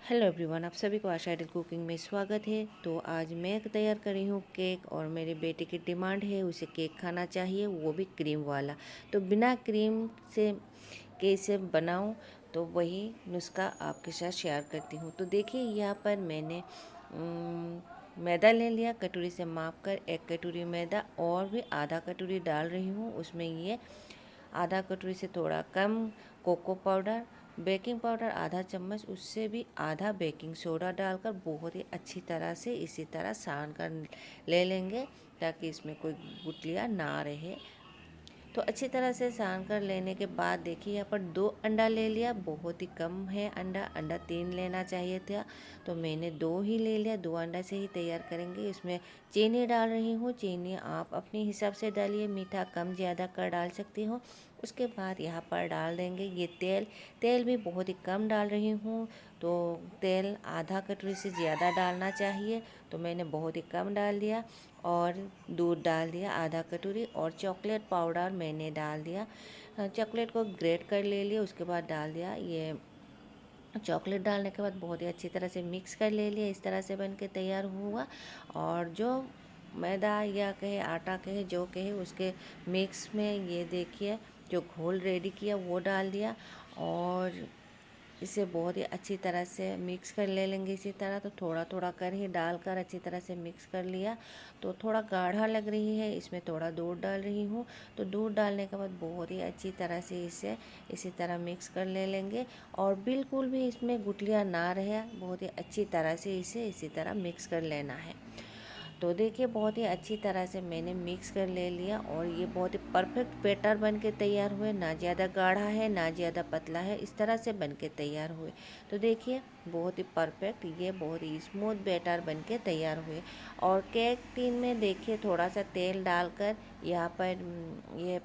Hello everyone, आप सभी को आशा आइडल कुकिंग में स्वागत है। तो आज मैं तैयार कर रही हूँ केक और मेरे बेटे की डिमांड है उसे केक खाना चाहिए, वो भी क्रीम वाला। तो बिना क्रीम से कैसे बनाऊँ, तो वही नुस्खा आपके साथ शेयर करती हूँ। तो देखिए, यहाँ पर मैंने मैदा ले लिया, कटोरी से माप कर 1 कटोरी मैदा और भी आधा कटोरी डाल रही हूँ। उसमें ये आधा कटोरी से थोड़ा कम कोको पाउडर, बेकिंग पाउडर आधा चम्मच, उससे भी आधा बेकिंग सोडा डालकर बहुत ही अच्छी तरह से इसी तरह सान कर ले लेंगे, ताकि इसमें कोई गुठलियाँ ना रहे। तो अच्छी तरह से सान कर लेने के बाद देखिए, यहाँ पर 2 अंडा ले लिया, बहुत ही कम है अंडा 3 लेना चाहिए था, तो मैंने 2 ही ले लिया। 2 अंडा से ही तैयार करेंगे। इसमें चीनी डाल रही हूँ, चीनी आप अपने हिसाब से डालिए, मीठा कम ज़्यादा कर डाल सकती हूँ। उसके बाद यहाँ पर डाल देंगे ये तेल भी बहुत ही कम डाल रही हूँ। तो तेल आधा कटोरी से ज़्यादा डालना चाहिए, तो मैंने बहुत ही कम डाल दिया। और दूध डाल दिया आधा कटोरी, और चॉकलेट पाउडर मैंने डाल दिया। चॉकलेट को ग्रेट कर ले लिया, उसके बाद डाल दिया ये। चॉकलेट डालने के बाद बहुत ही अच्छी तरह से मिक्स कर ले लिया। इस तरह से बन के तैयार हुआ। और जो मैदा या कहे आटा कहे जो कहे, उसके मिक्स में ये देखिए जो घोल रेडी किया वो डाल दिया, और इसे बहुत ही अच्छी तरह से मिक्स कर ले लेंगे। इसी तरह तो थोड़ा थोड़ा कर ही डालकर अच्छी तरह से मिक्स कर लिया। तो थोड़ा गाढ़ा लग रही है, इसमें थोड़ा दूध डाल रही हूँ। तो दूध डालने के बाद बहुत ही अच्छी तरह से इसे इसी तरह मिक्स कर ले लेंगे, और बिल्कुल भी इसमें गुठलियाँ ना रहे, बहुत ही अच्छी तरह से इसे इसी तरह मिक्स कर लेना है। तो देखिए, बहुत ही अच्छी तरह से मैंने मिक्स कर ले लिया, और ये बहुत ही परफेक्ट बैटर बन के तैयार हुए। ना ज़्यादा गाढ़ा है ना ज़्यादा पतला है, इस तरह से बन के तैयार हुए। तो देखिए, बहुत ही परफेक्ट, ये बहुत ही स्मूथ बैटर बन के तैयार हुए। और केक टिन में देखिए थोड़ा सा तेल डालकर यहाँ पर ये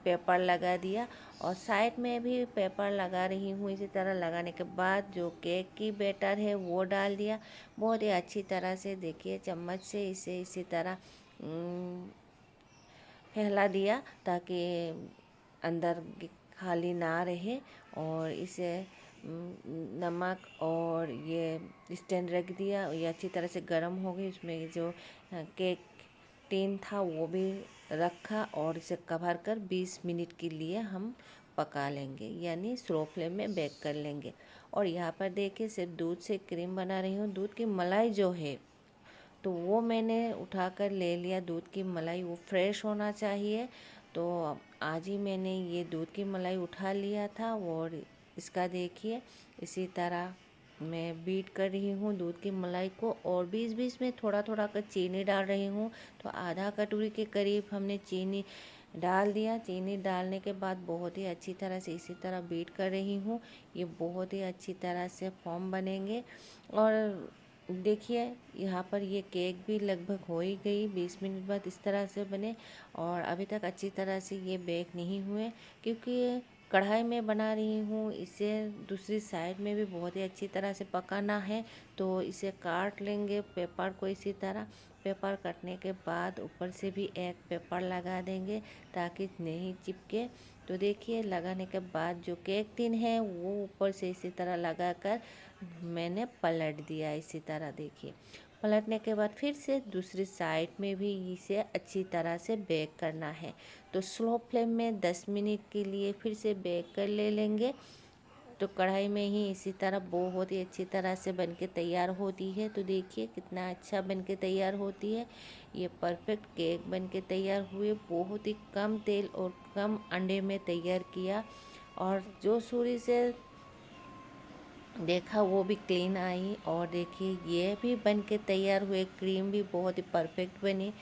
पेपर लगा दिया, और साइड में भी पेपर लगा रही हूँ। इसी तरह लगाने के बाद जो केक की बैटर है वो डाल दिया। बहुत ही अच्छी तरह से देखिए चम्मच से इसे इसी तरह फैला दिया, ताकि अंदर खाली ना रहे। और इसे नमक और ये स्टैंड रख दिया, ये अच्छी तरह से गर्म हो गई। उसमें जो केक टिन था वो भी रखा, और इसे कवर कर 20 मिनट के लिए हम पका लेंगे, यानी स्लो फ्लेम में बेक कर लेंगे। और यहाँ पर देखिए, सिर्फ दूध से क्रीम बना रही हूँ। दूध की मलाई जो है, तो वो मैंने उठा कर ले लिया। दूध की मलाई वो फ्रेश होना चाहिए। तो आज ही मैंने ये दूध की मलाई उठा लिया था, और इसका देखिए इसी तरह मैं बीट कर रही हूँ दूध की मलाई को, और बीच बीच में थोड़ा थोड़ा कर चीनी डाल रही हूँ। तो आधा कटोरी के करीब हमने चीनी डाल दिया। चीनी डालने के बाद बहुत ही अच्छी तरह से इसी तरह बीट कर रही हूँ। ये बहुत ही अच्छी तरह से फॉर्म बनेंगे। और देखिए, यहाँ पर ये केक भी लगभग हो ही गई, 20 मिनट बाद इस तरह से बने। और अभी तक अच्छी तरह से ये बेक नहीं हुए, क्योंकि कढ़ाई में बना रही हूँ। इसे दूसरी साइड में भी बहुत ही अच्छी तरह से पकाना है। तो इसे काट लेंगे पेपर को इसी तरह। पेपर कटने के बाद ऊपर से भी एक पेपर लगा देंगे, ताकि नहीं चिपके। तो देखिए, लगाने के बाद जो केक टिन है वो ऊपर से इसी तरह लगाकर मैंने पलट दिया। इसी तरह देखिए, पलटने के बाद फिर से दूसरी साइड में भी इसे अच्छी तरह से बेक करना है। तो स्लो फ्लेम में 10 मिनट के लिए फिर से बेक कर ले लेंगे। तो कढ़ाई में ही इसी तरह बहुत ही अच्छी तरह से बन के तैयार होती है। तो देखिए कितना अच्छा बन के तैयार होती है। ये परफेक्ट केक बन के तैयार हुए। बहुत ही कम तेल और कम अंडे में तैयार किया, और जो छुरी से देखा वो भी क्लीन आई। और देखिए, ये भी बन के तैयार हुए। क्रीम भी बहुत ही परफेक्ट बनी,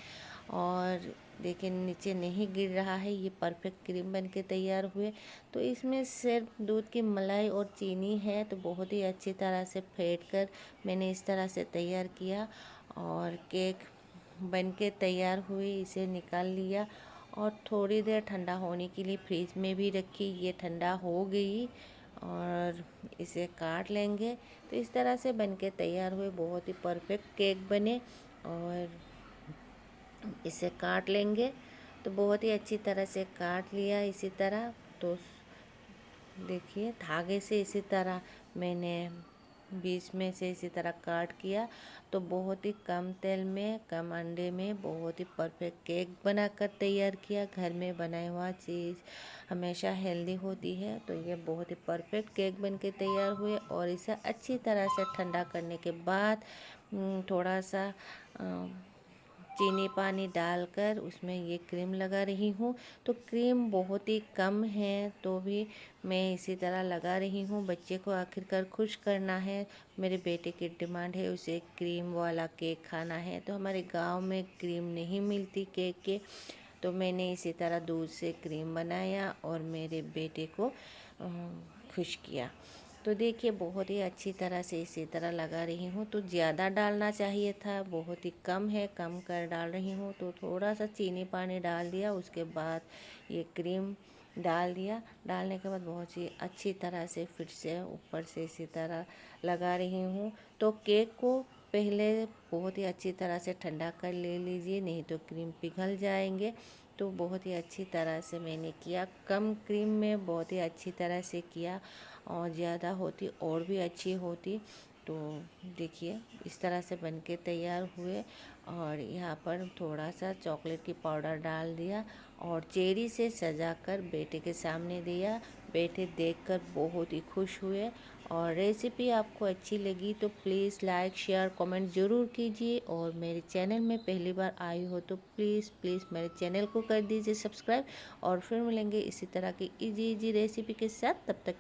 और देखिए नीचे नहीं गिर रहा है। ये परफेक्ट क्रीम बन के तैयार हुए। तो इसमें सिर्फ दूध की मलाई और चीनी है, तो बहुत ही अच्छी तरह से फेंट कर मैंने इस तरह से तैयार किया, और केक बन के तैयार हुई। इसे निकाल लिया, और थोड़ी देर ठंडा होने के लिए फ्रिज में भी रखी। ये ठंडा हो गई, और इसे काट लेंगे। तो इस तरह से बन के तैयार हुए, बहुत ही परफेक्ट केक बने। और इसे काट लेंगे। तो बहुत ही अच्छी तरह से काट लिया इसी तरह। तो देखिए, धागे से इसी तरह मैंने बीच में से इसी तरह काट किया। तो बहुत ही कम तेल में, कम अंडे में बहुत ही परफेक्ट केक बनाकर तैयार किया। घर में बनाया हुआ चीज़ हमेशा हेल्दी होती है। तो ये बहुत ही परफेक्ट केक बन के तैयार हुए और इसे अच्छी तरह से ठंडा करने के बाद थोड़ा सा चीनी पानी डालकर उसमें ये क्रीम लगा रही हूँ। तो क्रीम बहुत ही कम है तो भी मैं इसी तरह लगा रही हूँ। बच्चे को आखिरकार खुश करना है। मेरे बेटे की डिमांड है, उसे क्रीम वाला केक खाना है। तो हमारे गांव में क्रीम नहीं मिलती केक के, तो मैंने इसी तरह दूध से क्रीम बनाया और मेरे बेटे को खुश किया। तो देखिए बहुत ही अच्छी तरह से इसी तरह लगा रही हूँ। तो ज़्यादा डालना चाहिए था, बहुत ही कम है, कम कर डाल रही हूँ। तो थोड़ा सा चीनी पानी डाल दिया, उसके बाद ये क्रीम डाल दिया। डालने के बाद बहुत ही अच्छी तरह से फिर से ऊपर से इसी तरह लगा रही हूँ। तो केक को पहले बहुत ही अच्छी तरह से ठंडा कर ले लीजिए, नहीं तो क्रीम पिघल जाएंगे। तो बहुत ही अच्छी तरह से मैंने किया, कम क्रीम में बहुत ही अच्छी तरह से किया, और ज़्यादा होती और भी अच्छी होती। तो देखिए इस तरह से बनके तैयार हुए। और यहाँ पर थोड़ा सा चॉकलेट की पाउडर डाल दिया और चेरी से सजाकर बेटे के सामने दिया। बेटे देखकर बहुत ही खुश हुए। और रेसिपी आपको अच्छी लगी तो प्लीज़ लाइक शेयर कमेंट ज़रूर कीजिए। और मेरे चैनल में पहली बार आई हो तो प्लीज़ प्लीज़ मेरे चैनल को कर दीजिए सब्सक्राइब। और फिर मिलेंगे इसी तरह की इजी इजी रेसिपी के साथ, तब तक